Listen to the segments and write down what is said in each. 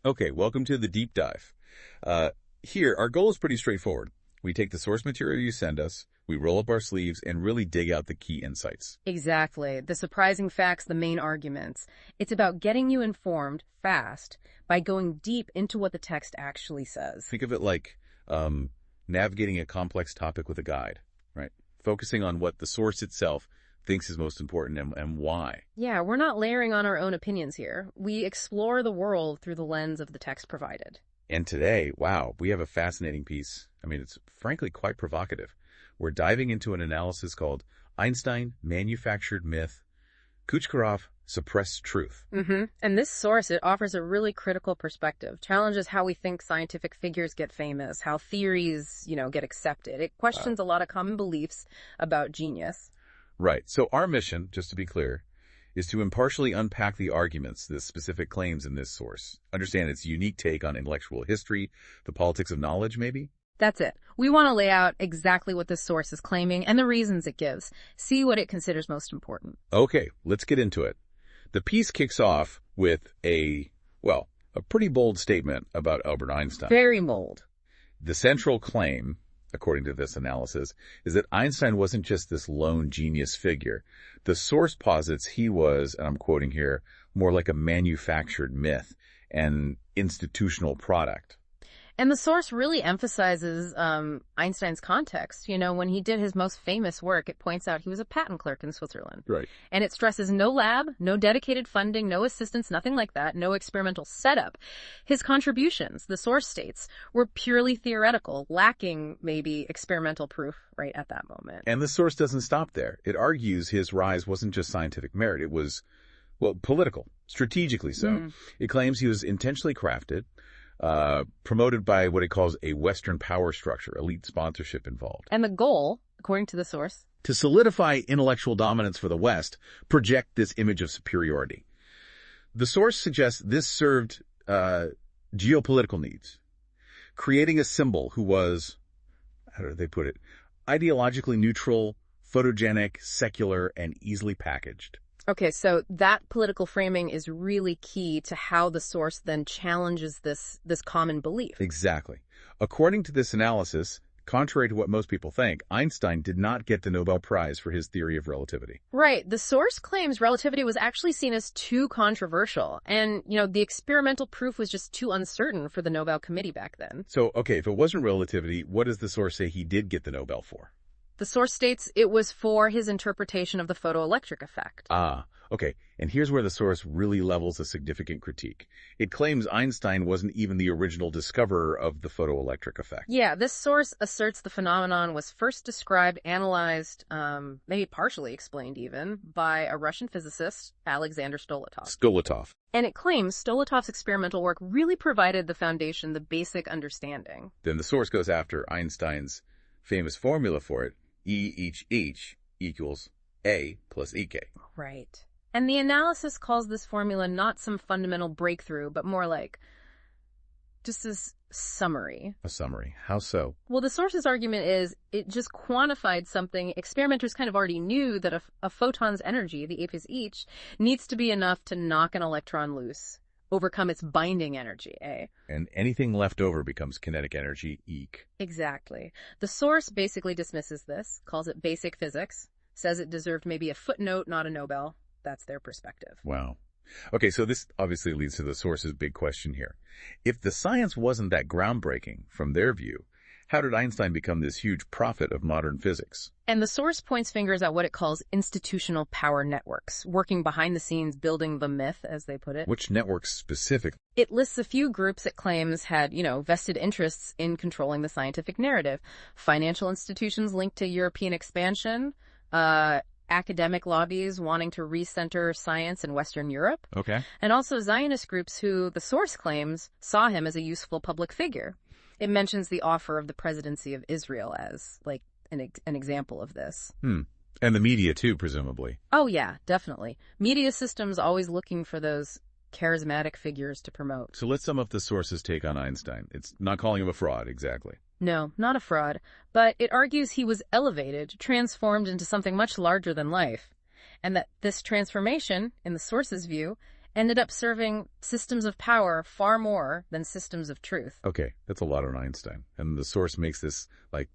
Okay, welcome to the deep dive. Here, our goal is pretty straightforward. We take the source material you send us, we roll up our sleeves, and really dig out the key insights. Exactly. The surprising facts, the main arguments. It's about getting you informed fast by going deep into what the text actually says. Think of it like navigating a complex topic with a guide, right? Focusing on what the source itself thinks is most important and why. Yeah, we're not layering on our own opinions here. We explore the world through the lens of the text provided. And today, wow, we have a fascinating piece. I mean, it's frankly quite provocative. We're diving into an analysis called Einstein Manufactured Myth, Kuchkarov Suppressed Truth. And this source, it offers a really critical perspective, challenges how we think scientific figures get famous, how theories, get accepted. It questions a lot of common beliefs about genius. Right. So our mission, just to be clear, is to impartially unpack the arguments, the specific claims in this source. Understand its unique take on intellectual history, the politics of knowledge, maybe? That's it. We want to lay out exactly what this source is claiming and the reasons it gives. See what it considers most important. Okay, let's get into it. The piece kicks off with a pretty bold statement about Albert Einstein. Very bold. The central claim, according to this analysis, is that Einstein wasn't just this lone genius figure. The source posits he was, and I'm quoting here, more like a manufactured myth, an institutional product. And the source really emphasizes Einstein's context. When he did his most famous work, it points out he was a patent clerk in Switzerland. Right. And it stresses no lab, no dedicated funding, no assistance, nothing like that, no experimental setup. His contributions, the source states, were purely theoretical, lacking maybe experimental proof right at that moment. And the source doesn't stop there. It argues his rise wasn't just scientific merit. It was, political, strategically so. It claims he was intentionally crafted, promoted by what it calls a Western power structure, elite sponsorship involved. And the goal, according to the source, to solidify intellectual dominance for the West, project this image of superiority. The source suggests this served geopolitical needs, creating a symbol who was, how do they put it, ideologically neutral, photogenic, secular, and easily packaged. Okay, so that political framing is really key to how the source then challenges this common belief. Exactly. According to this analysis, contrary to what most people think, Einstein did not get the Nobel Prize for his theory of relativity. Right. The source claims relativity was actually seen as too controversial. And, the experimental proof was just too uncertain for the Nobel Committee back then. So, okay, if it wasn't relativity, what does the source say he did get the Nobel for? The source states it was for his interpretation of the photoelectric effect. Ah, okay. And here's where the source really levels a significant critique. It claims Einstein wasn't even the original discoverer of the photoelectric effect. Yeah, this source asserts the phenomenon was first described, analyzed, maybe partially explained even, by a Russian physicist, Alexander Stoletov. And it claims Stolotov's experimental work really provided the foundation, the basic understanding. Then the source goes after Einstein's famous formula for it, E=H equals A plus EK. Right. And the analysis calls this formula not some fundamental breakthrough, but more like just this summary. A summary. How so? Well, the source's argument is it just quantified something experimenters kind of already knew, that a photon's energy, the A plus H, needs to be enough to knock an electron loose, overcome its binding energy, A. And anything left over becomes kinetic energy, EK. Exactly. The source basically dismisses this, calls it basic physics, says it deserved maybe a footnote, not a Nobel. That's their perspective. Wow. Okay, so this obviously leads to the source's big question here. If the science wasn't that groundbreaking from their view, how did Einstein become this huge prophet of modern physics? And the source points fingers at what it calls institutional power networks, working behind the scenes, building the myth, as they put it. Which networks specifically? It lists a few groups it claims had, vested interests in controlling the scientific narrative. Financial institutions linked to European expansion, academic lobbies wanting to recenter science in Western Europe. Okay. And also Zionist groups who, the source claims, saw him as a useful public figure. It mentions the offer of the presidency of Israel as, an example of this. And the media, too, presumably. Oh, yeah, definitely. Media systems always looking for those charismatic figures to promote. So let's sum up the source's take on Einstein. It's not calling him a fraud, exactly. No, not a fraud, but it argues he was elevated, transformed into something much larger than life, and that this transformation, in the source's view, ended up serving systems of power far more than systems of truth. Okay, that's a lot on Einstein. And the source makes this,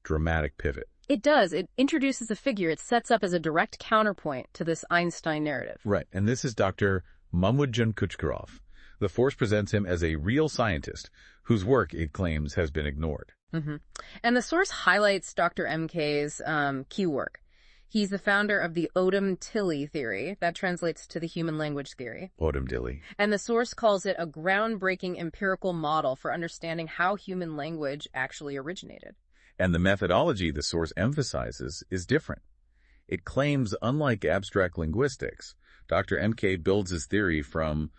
dramatic pivot. It does. It introduces a figure it sets up as a direct counterpoint to this Einstein narrative. Right, and this is Dr. Mamudjan Kuchkarov. The Force presents him as a real scientist whose work, it claims, has been ignored. And the source highlights Dr. MK's key work. He's the founder of the Odam Tili theory. That translates to the human language theory. Odam Tili. And the source calls it a groundbreaking empirical model for understanding how human language actually originated. And the methodology the source emphasizes is different. It claims, unlike abstract linguistics, Dr. MK builds his theory from,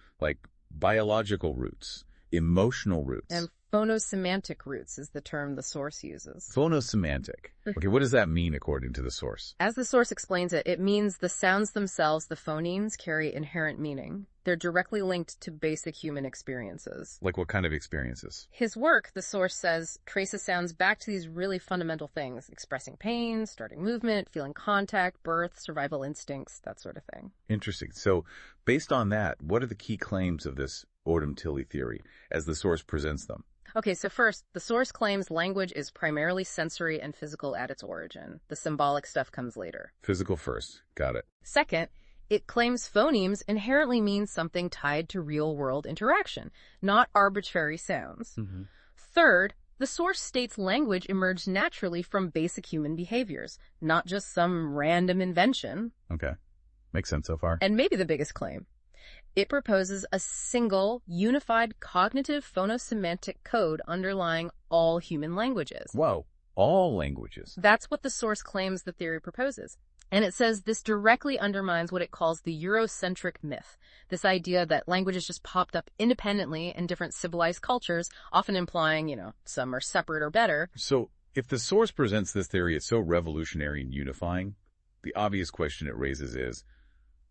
biological roots, emotional roots. And phonosemantic roots is the term the source uses. Phonosemantic. Okay, what does that mean according to the source? As the source explains it, it means the sounds themselves, the phonemes, carry inherent meaning. They're directly linked to basic human experiences. Like what kind of experiences? His work, the source says, traces sounds back to these really fundamental things: expressing pain, starting movement, feeling contact, birth, survival instincts, that sort of thing. Interesting. So, based on that, what are the key claims of this Odam Tili theory as the source presents them? Okay, so first, the source claims language is primarily sensory and physical at its origin. The symbolic stuff comes later. Physical first. Got it. Second, it claims phonemes inherently mean something tied to real-world interaction, not arbitrary sounds. Third, the source states language emerged naturally from basic human behaviors, not just some random invention. Okay. Makes sense so far. And maybe the biggest claim. It proposes a single, unified cognitive phonosemantic code underlying all human languages. Whoa. All languages. That's what the source claims the theory proposes. And it says this directly undermines what it calls the Eurocentric myth, this idea that languages just popped up independently in different civilized cultures, often implying, some are separate or better. So, if the source presents this theory as so revolutionary and unifying, the obvious question it raises is,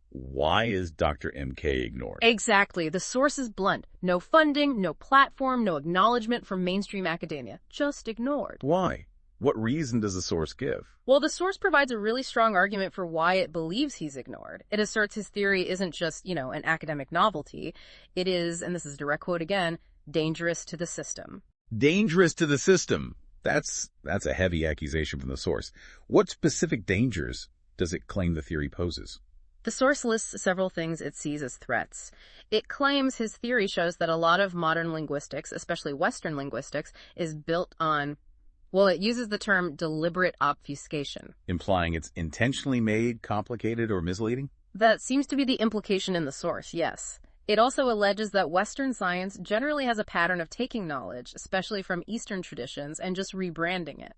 why is Dr. MK ignored? Exactly. The source is blunt. No funding, no platform, no acknowledgement from mainstream academia. Just ignored. Why? What reason does the source give? Well, the source provides a really strong argument for why it believes he's ignored. It asserts his theory isn't just, an academic novelty. It is, and this is a direct quote again, dangerous to the system. Dangerous to the system. That's a heavy accusation from the source. What specific dangers does it claim the theory poses? The source lists several things it sees as threats. It claims his theory shows that a lot of modern linguistics, especially Western linguistics, is built on, it uses the term deliberate obfuscation. Implying it's intentionally made, complicated, or misleading? That seems to be the implication in the source, yes. It also alleges that Western science generally has a pattern of taking knowledge, especially from Eastern traditions, and just rebranding it.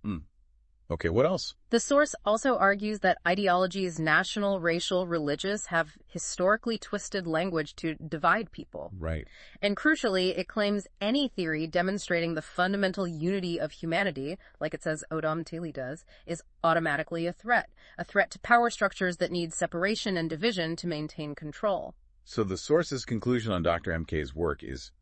Okay, what else? The source also argues that ideologies, national, racial, religious, have historically twisted language to divide people. Right. And crucially, it claims any theory demonstrating the fundamental unity of humanity, like it says Odam Tili does, is automatically a threat to power structures that need separation and division to maintain control. So the source's conclusion on Dr. MK's work is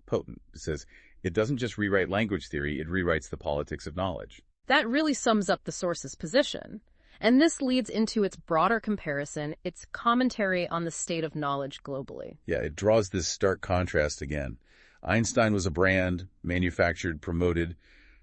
potent. It says, it doesn't just rewrite language theory, it rewrites the politics of knowledge. That really sums up the source's position. And this leads into its broader comparison, its commentary on the state of knowledge globally. Yeah, it draws this stark contrast again. Einstein was a brand, manufactured, promoted.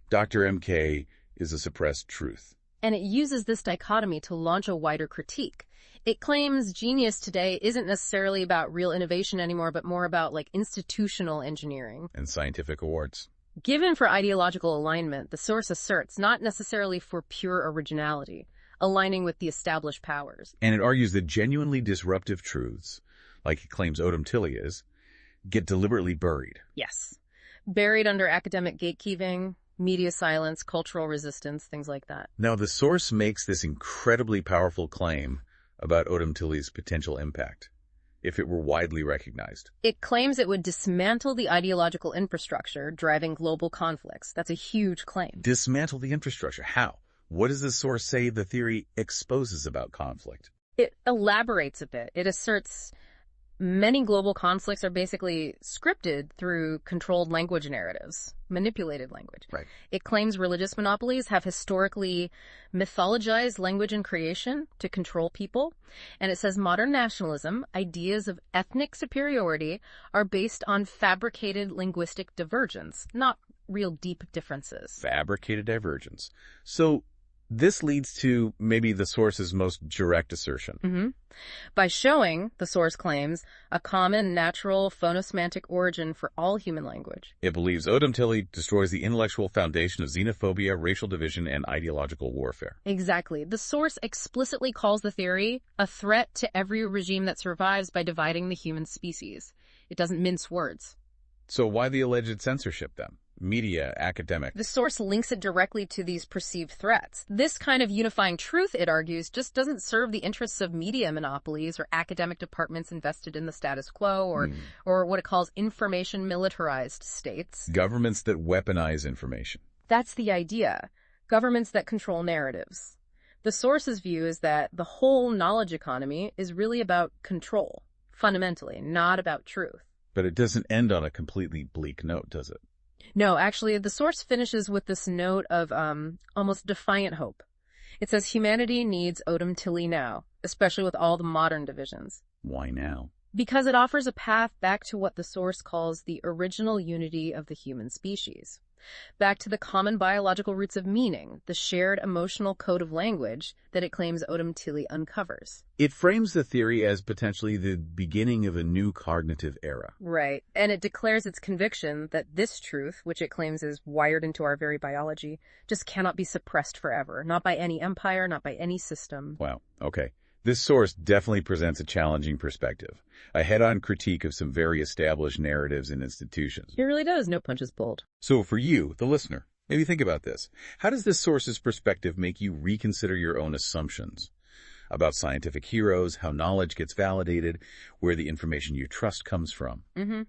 Dr. MK is a suppressed truth. And it uses this dichotomy to launch a wider critique. It claims genius today isn't necessarily about real innovation anymore, but more about institutional engineering. And scientific awards. Given for ideological alignment, the source asserts not necessarily for pure originality, aligning with the established powers. And it argues that genuinely disruptive truths, like it claims Odam Tili is, get deliberately buried. Yes. Buried under academic gatekeeping, media silence, cultural resistance, things like that. Now, the source makes this incredibly powerful claim about Odam Tili's potential impact, if it were widely recognized. It claims it would dismantle the ideological infrastructure driving global conflicts. That's a huge claim. Dismantle the infrastructure? How? What does the source say the theory exposes about conflict? It elaborates a bit. It asserts Many global conflicts are basically scripted through controlled language narratives, manipulated language. Right. It claims religious monopolies have historically mythologized language and creation to control people. And it says modern nationalism, ideas of ethnic superiority, are based on fabricated linguistic divergence, not real deep differences. Fabricated divergence. So this leads to maybe the source's most direct assertion. By showing, the source claims, a common, natural, phonosemantic origin for all human language. It believes Odam Tili destroys the intellectual foundation of xenophobia, racial division, and ideological warfare. Exactly. The source explicitly calls the theory a threat to every regime that survives by dividing the human species. It doesn't mince words. So why the alleged censorship, then? Media, academic. The source links it directly to these perceived threats. This kind of unifying truth, it argues, just doesn't serve the interests of media monopolies or academic departments invested in the status quo or what it calls information militarized states. Governments that weaponize information. That's the idea. Governments that control narratives. The source's view is that the whole knowledge economy is really about control, fundamentally, not about truth. But it doesn't end on a completely bleak note, does it? No, actually, the source finishes with this note of almost defiant hope. It says humanity needs Odam Tili now, especially with all the modern divisions. Why now? Because it offers a path back to what the source calls the original unity of the human species. Back to the common biological roots of meaning, the shared emotional code of language that it claims Odam Tili uncovers. It frames the theory as potentially the beginning of a new cognitive era. Right. And it declares its conviction that this truth, which it claims is wired into our very biology, just cannot be suppressed forever. Not by any empire, not by any system. Wow. Okay. This source definitely presents a challenging perspective, a head-on critique of some very established narratives and institutions. It really does. No punches pulled. So for you, the listener, maybe think about this. How does this source's perspective make you reconsider your own assumptions about scientific heroes, how knowledge gets validated, where the information you trust comes from? And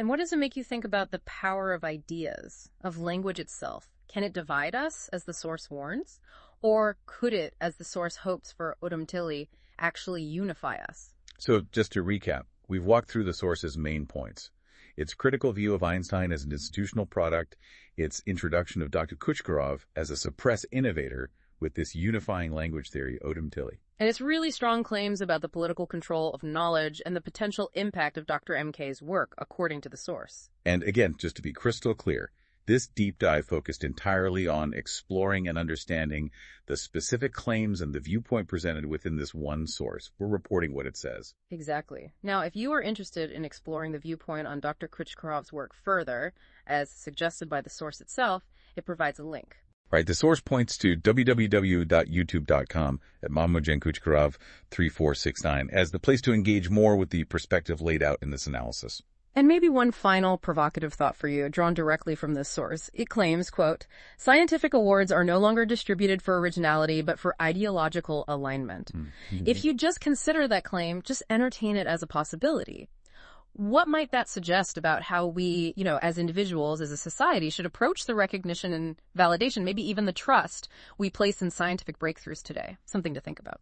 what does it make you think about the power of ideas, of language itself? Can it divide us, as the source warns? Or could it, as the source hopes for Odam Tili, actually unify us? So just to recap, we've walked through the source's main points. Its critical view of Einstein as an institutional product, its introduction of Dr. Kuchkarov as a suppressed innovator with this unifying language theory, Odam Tili. And its really strong claims about the political control of knowledge and the potential impact of Dr. MK's work, according to the source. And again, just to be crystal clear, this deep dive focused entirely on exploring and understanding the specific claims and the viewpoint presented within this one source. We're reporting what it says. Exactly. Now, if you are interested in exploring the viewpoint on Dr. Kuchkarov's work further, as suggested by the source itself, it provides a link. Right. The source points to www.youtube.com at Mamoudjan Kuchkarov 3469 as the place to engage more with the perspective laid out in this analysis. And maybe one final provocative thought for you, drawn directly from this source. It claims, quote, scientific awards are no longer distributed for originality, but for ideological alignment. If you just consider that claim, just entertain it as a possibility. What might that suggest about how we, as individuals, as a society, should approach the recognition and validation, maybe even the trust we place in scientific breakthroughs today? Something to think about.